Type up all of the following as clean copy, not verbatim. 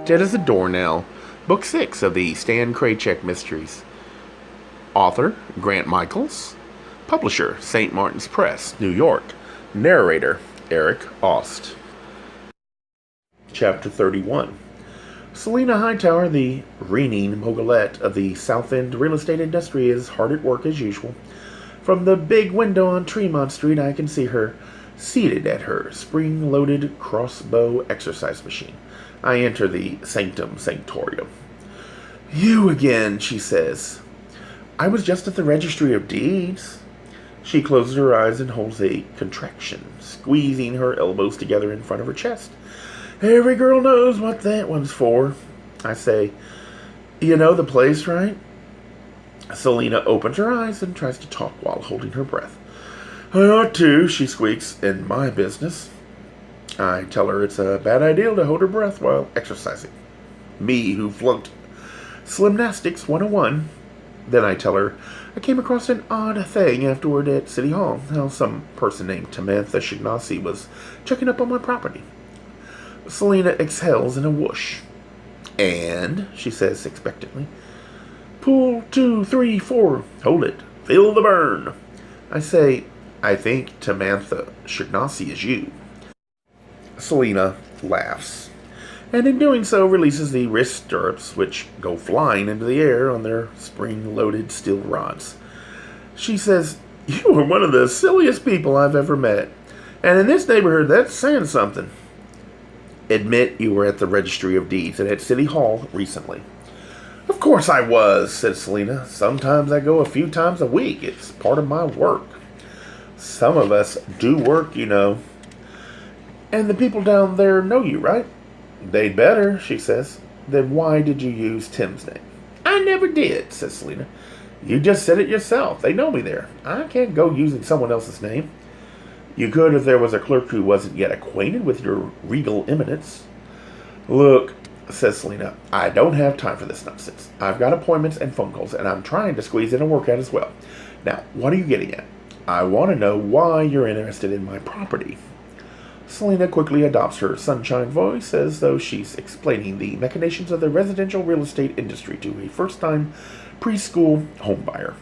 Dead as a Doornail, Book 6 of the Stan Kraychik Mysteries. Author, Grant Michaels. Publisher, St. Martin's Press, New York. Narrator, Eric Aust. Chapter 31. Selina Hightower, the reigning mogulette of the South End real estate industry, is hard at work as usual. From the big window on Tremont Street, I can see her seated at her spring-loaded crossbow exercise machine. I enter the sanctum sanctorum. "You again," she says. "I was just at the Registry of Deeds." She closes her eyes and holds a contraction, squeezing her elbows together in front of her chest. "Every girl knows what that one's for." I say, "You know the place, right?" Selina opens her eyes and tries to talk while holding her breath. "I ought to," she squeaks, "in my business." I tell her it's a bad idea to hold her breath while exercising. Me, who flunked Slimnastics 101. Then I tell her I came across an odd thing afterward at City Hall, how some person named Tamantha Shignasi was checking up on my property. Selina exhales in a whoosh. "And," she says expectantly, "Pool 2, 3, 4. Hold it. Feel the burn." I say, "I think Tamantha Shignasi is you." Selina laughs, and in doing so releases the wrist stirrups, which go flying into the air on their spring-loaded steel rods. She says, "You are one of the silliest people I've ever met, and in this neighborhood that's saying something." "Admit you were at the Registry of Deeds and at City Hall recently." "Of course I was," said Selina. "Sometimes I go a few times a week. It's part of my work." "Some of us do work, you know." "And the people down there know you, right?" "They'd better," she says. "Then why did you use Tim's name?" "I never did," says Selina. "You just said it yourself. They know me there. I can't go using someone else's name." "You could if there was a clerk who wasn't yet acquainted with your regal eminence." "Look," says Selina, "I don't have time for this nonsense. I've got appointments and phone calls, and I'm trying to squeeze in a workout as well. Now, what are you getting at?" "I want to know why you're interested in my property." Selina quickly adopts her sunshine voice as though she's explaining the machinations of the residential real estate industry to a first-time preschool homebuyer.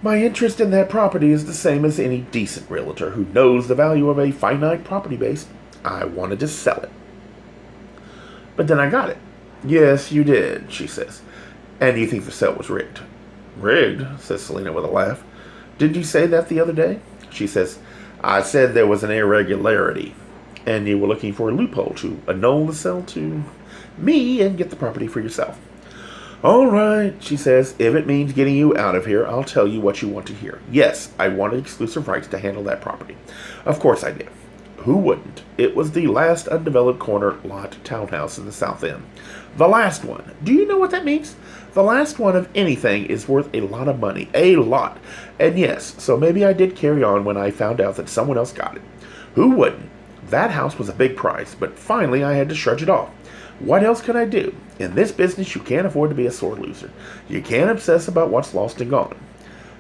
"My interest in that property is the same as any decent realtor who knows the value of a finite property base. I wanted to sell it." "But then I got it." "Yes, you did," she says. "And you think the sale was rigged?" "Rigged?" says Selina with a laugh. "Didn't you say that the other day?" She says, "I said there was an irregularity, and you were looking for a loophole to annul the sale to me and get the property for yourself." "All right," she says, "if it means getting you out of here, I'll tell you what you want to hear. Yes, I wanted exclusive rights to handle that property. Of course I did. Who wouldn't? It was the last undeveloped corner lot townhouse in the South End. The last one. Do you know what that means? The last one of anything is worth a lot of money. A lot. And yes, so maybe I did carry on when I found out that someone else got it. Who wouldn't? That house was a big price, but finally I had to shrug it off. What else could I do? In this business, you can't afford to be a sore loser. You can't obsess about what's lost and gone."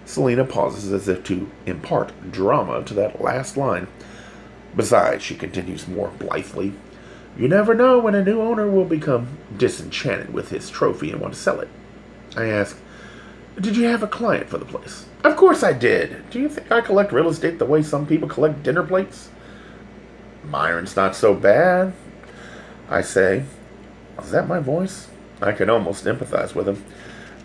Selina pauses as if to impart drama to that last line. "Besides," she continues more blithely, "you never know when a new owner will become disenchanted with his trophy and want to sell it." I ask, "Did you have a client for the place?" "Of course I did. Do you think I collect real estate the way some people collect dinner plates?" "Myron's not so bad," I say. Is that my voice? I can almost empathize with him.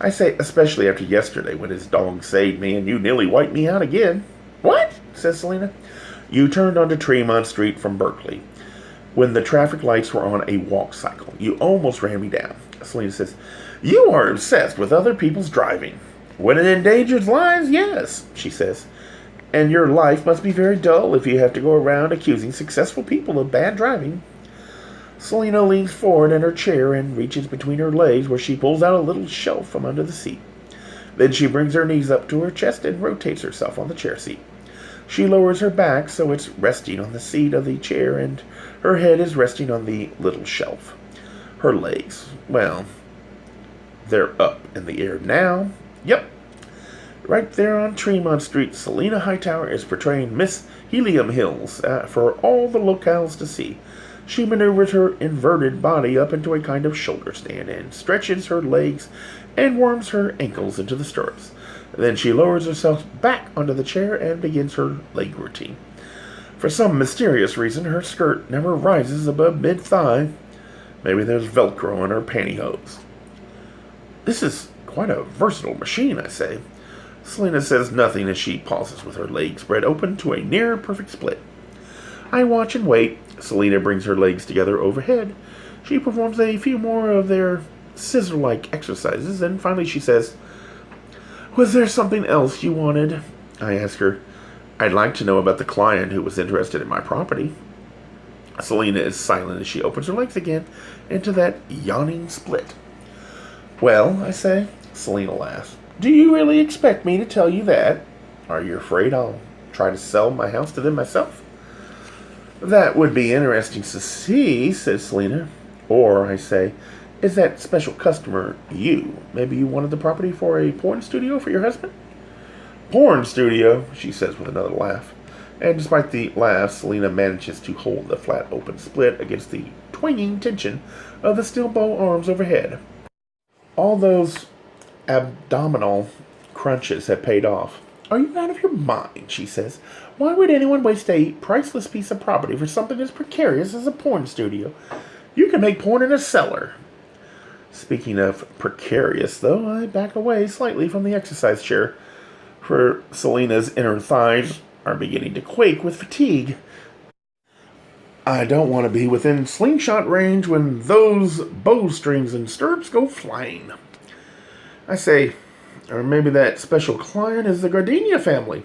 I say, especially after yesterday when his dog saved me and you nearly wiped me out again. "What?" says Selina. "You turned onto Tremont Street from Berkeley. When the traffic lights were on a walk cycle, you almost ran me down." Selina says, "You are obsessed with other people's driving." "When it endangers lives, yes," she says. "And your life must be very dull if you have to go around accusing successful people of bad driving." Selina leans forward in her chair and reaches between her legs where she pulls out a little shelf from under the seat. Then she brings her knees up to her chest and rotates herself on the chair seat. She lowers her back so it's resting on the seat of the chair and her head is resting on the little shelf. Her legs, well, they're up in the air now. Yep. Right there on Tremont Street, Selina Hightower is portraying Miss Helium Hills for all the locals to see. She maneuvers her inverted body up into a kind of shoulder stand and stretches her legs and worms her ankles into the stirrups. Then she lowers herself back onto the chair and begins her leg routine. For some mysterious reason, her skirt never rises above mid-thigh. Maybe there's Velcro on her pantyhose. This is quite a versatile machine, I say. Selena says nothing as she pauses with her legs spread open to a near-perfect split. I watch and wait. Selena brings her legs together overhead. She performs a few more of their scissor-like exercises, and finally she says, "Was there something else you wanted?" I ask her. "I'd like to know about the client who was interested in my property." Selena is silent as she opens her legs again into that yawning split. "Well," I say. Selena laughs. "Do you really expect me to tell you that? Are you afraid I'll try to sell my house to them myself?" "That would be interesting to see," says Selena. "Or," I say, "is that special customer you? Maybe you wanted the property for a porn studio for your husband?" "Porn studio," she says with another laugh. And despite the laugh, Selena manages to hold the flat open split against the twanging tension of the steel bow arms overhead. All those abdominal crunches have paid off. "Are you out of your mind?" she says. "Why would anyone waste a priceless piece of property for something as precarious as a porn studio? You can make porn in a cellar." Speaking of precarious, though, I back away slightly from the exercise chair, for Selena's inner thighs are beginning to quake with fatigue. I don't want to be within slingshot range when those bowstrings and stirrups go flying. I say, "Or maybe that special client is the Gardenia family."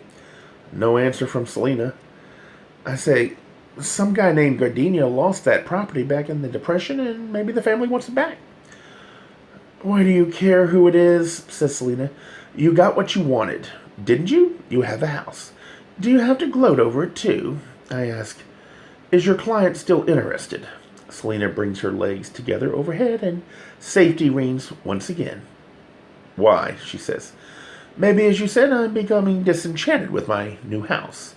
No answer from Selena. I say, "Some guy named Gardenia lost that property back in the Depression, and maybe the family wants it back." "Why do you care who it is?" says Selena. "You got what you wanted, didn't you? You have the house. Do you have to gloat over it, too?" I ask. "Is your client still interested?" Selena brings her legs together overhead and safety rings once again. "Why?" she says. "Maybe, as you said, I'm becoming disenchanted with my new house.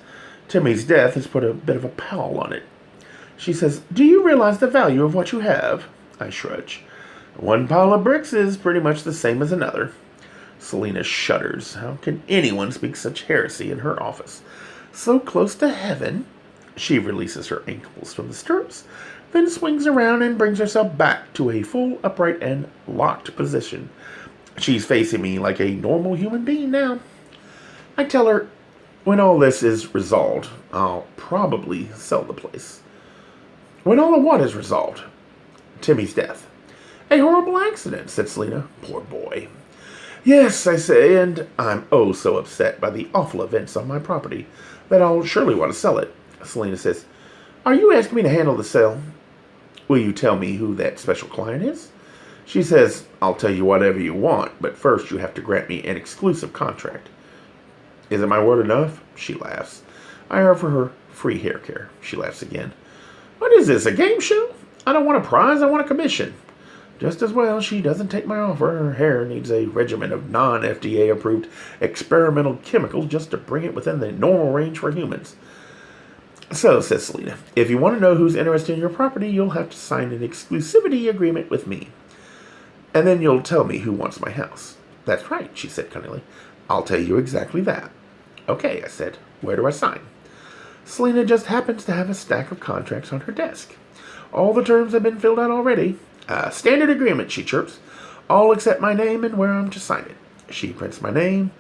Timmy's death has put a bit of a pall on it." She says, "Do you realize the value of what you have?" I shrug. "One pile of bricks is pretty much the same as another." Selena shudders. How can anyone speak such heresy in her office? So close to heaven. She releases her ankles from the stirrups, then swings around and brings herself back to a full, upright, and locked position. She's facing me like a normal human being now. I tell her, when all this is resolved, I'll probably sell the place. "When all of what is resolved?" "Timmy's death." "A horrible accident," said Selena. "Poor boy." "Yes," I say, "and I'm oh so upset by the awful events on my property that I'll surely want to sell it." Selena says, "Are you asking me to handle the sale? Will you tell me who that special client is?" She says, "I'll tell you whatever you want, but first you have to grant me an exclusive contract." "Is it my word enough?" She laughs. I offer her free hair care. She laughs again. "What is this, a game show? I don't want a prize, I want a commission." Just as well she doesn't take my offer. Her hair needs a regimen of non-FDA approved experimental chemicals just to bring it within the normal range for humans. "So," says Selena, "if you want to know who's interested in your property, you'll have to sign an exclusivity agreement with me. And then you'll tell me who wants my house." "That's right," she said cunningly. "I'll tell you exactly that." "Okay," I said. "Where do I sign?" Selena just happens to have a stack of contracts on her desk. All the terms have been filled out already. "Standard agreement," she chirps. "All except my name and where I'm to sign it." She prints my name,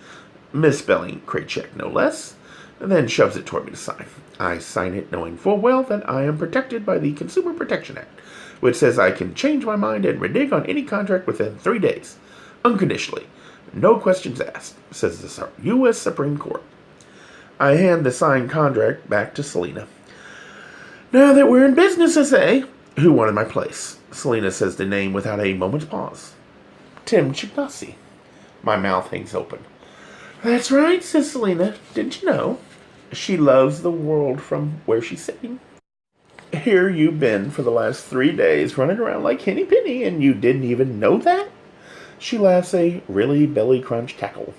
misspelling Kraychik no less, and then shoves it toward me to sign. I sign it knowing full well that I am protected by the Consumer Protection Act, which says I can change my mind and renege on any contract within 3 days, unconditionally. No questions asked, says the U.S. Supreme Court. I hand the signed contract back to Selena. "Now that we're in business," I say. "Who wanted my place?" Selena says the name without a moment's pause. "Tim Chignasi." My mouth hangs open. "That's right," says Selena. "Didn't you know? She loves the world from where she's sitting. Here you've been for the last 3 days running around like Henny Penny, and you didn't even know that?" She laughs a really belly crunch cackle.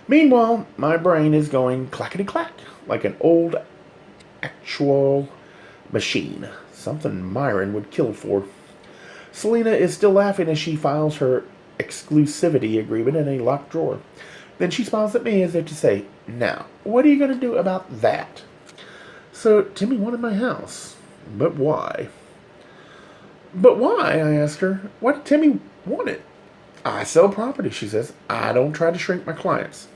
Meanwhile, my brain is going clackety-clack like an old actual machine. Something Myron would kill for. Selena is still laughing as she files her exclusivity agreement in a locked drawer. Then she smiles at me as if to say, "Now, what are you going to do about that?" So Timmy wanted my house. But why? But why? I asked her. Why did Timmy want it? I sell property, she says. I don't try to shrink my clients.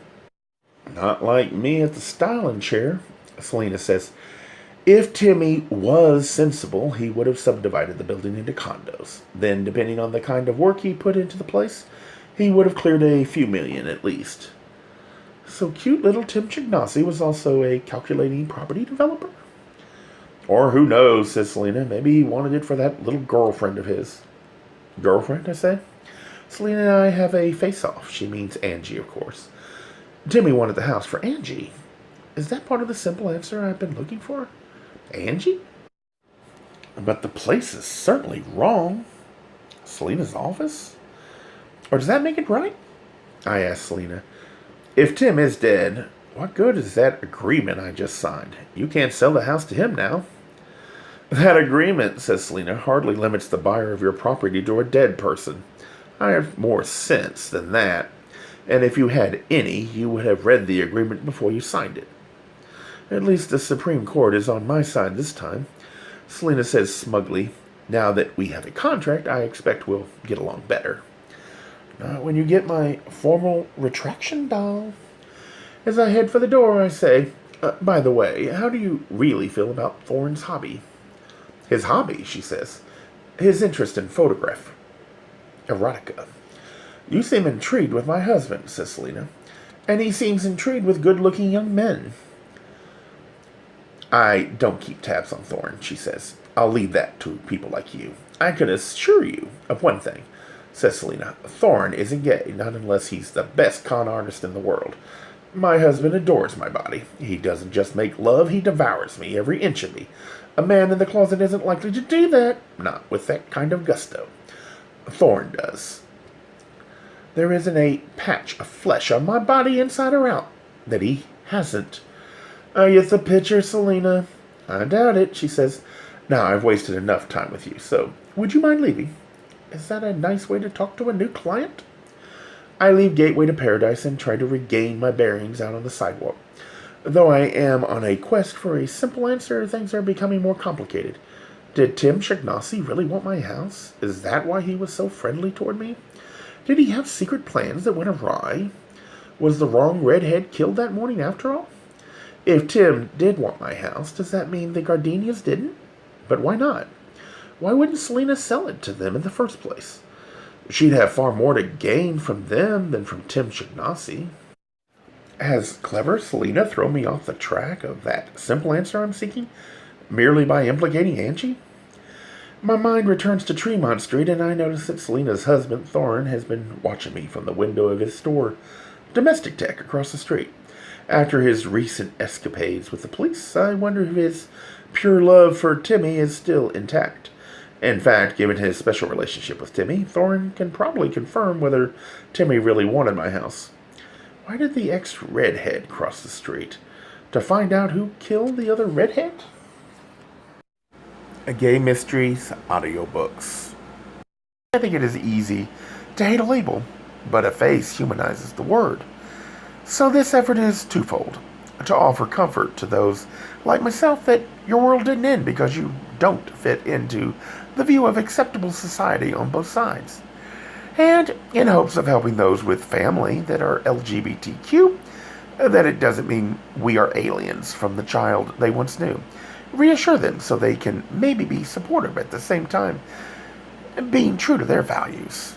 Not like me at the styling chair, Selena says. If Timmy was sensible, he would have subdivided the building into condos. Then, depending on the kind of work he put into the place, he would have cleared a few million at least. So cute little Tim Chignasi was also a calculating property developer? Or who knows, says Selena. Maybe he wanted it for that little girlfriend of his. Girlfriend, I say? Selena and I have a face-off. She means Angie, of course. Timmy wanted the house for Angie. Is that part of the simple answer I've been looking for? Angie? But the place is certainly wrong. Selena's office? Or does that make it right? I asked Selena. If Tim is dead, what good is that agreement I just signed? You can't sell the house to him now. That agreement, says Selena, hardly limits the buyer of your property to a dead person. I have more sense than that. And if you had any, you would have read the agreement before you signed it. At least the Supreme Court is on my side this time. Selena says smugly, now that we have a contract, I expect we'll get along better. Not when you get my formal retraction, doll. As I head for the door, I say, by the way, how do you really feel about Thorne's hobby? His hobby, she says. His interest in photograph. Erotica. You seem intrigued with my husband, says Selena. And he seems intrigued with good-looking young men. I don't keep tabs on Thorne, she says. I'll leave that to people like you. I can assure you of one thing, says Selena. Thorne isn't gay, not unless he's the best con artist in the world. My husband adores my body. He doesn't just make love, he devours me, every inch of me. A man in the closet isn't likely to do that, not with that kind of gusto. Thorne does. There isn't a patch of flesh on my body, inside or out, that he hasn't. You the picture, Selena? I doubt it, she says. Now, I've wasted enough time with you, so would you mind leaving? Is that a nice way to talk to a new client? I leave Gateway to Paradise and try to regain my bearings out on the sidewalk. Though I am on a quest for a simple answer, things are becoming more complicated. Did Tim Chignasi really want my house? Is that why he was so friendly toward me? Did he have secret plans that went awry? Was the wrong redhead killed that morning after all? If Tim did want my house, does that mean the Gardenias didn't? But why not? Why wouldn't Selena sell it to them in the first place? She'd have far more to gain from them than from Tim Chignasi. Has clever Selena thrown me off the track of that simple answer I'm seeking, merely by implicating Angie? My mind returns to Tremont Street, and I notice that Selena's husband, Thorne, has been watching me from the window of his store, Domestic Tech, across the street. After his recent escapades with the police, I wonder if his pure love for Timmy is still intact. In fact, given his special relationship with Timmy, Thorne can probably confirm whether Timmy really wanted my house. Why did the ex-redhead cross the street? To find out who killed the other redhead? Gay Mysteries audiobooks. I think it is easy to hate a label, but a face humanizes the word. So this effort is twofold. To offer comfort to those like myself that your world didn't end because you don't fit into the view of acceptable society on both sides. And in hopes of helping those with family that are LGBTQ, that it doesn't mean we are aliens from the child they once knew. Reassure them so they can maybe be supportive at the same time, being true to their values.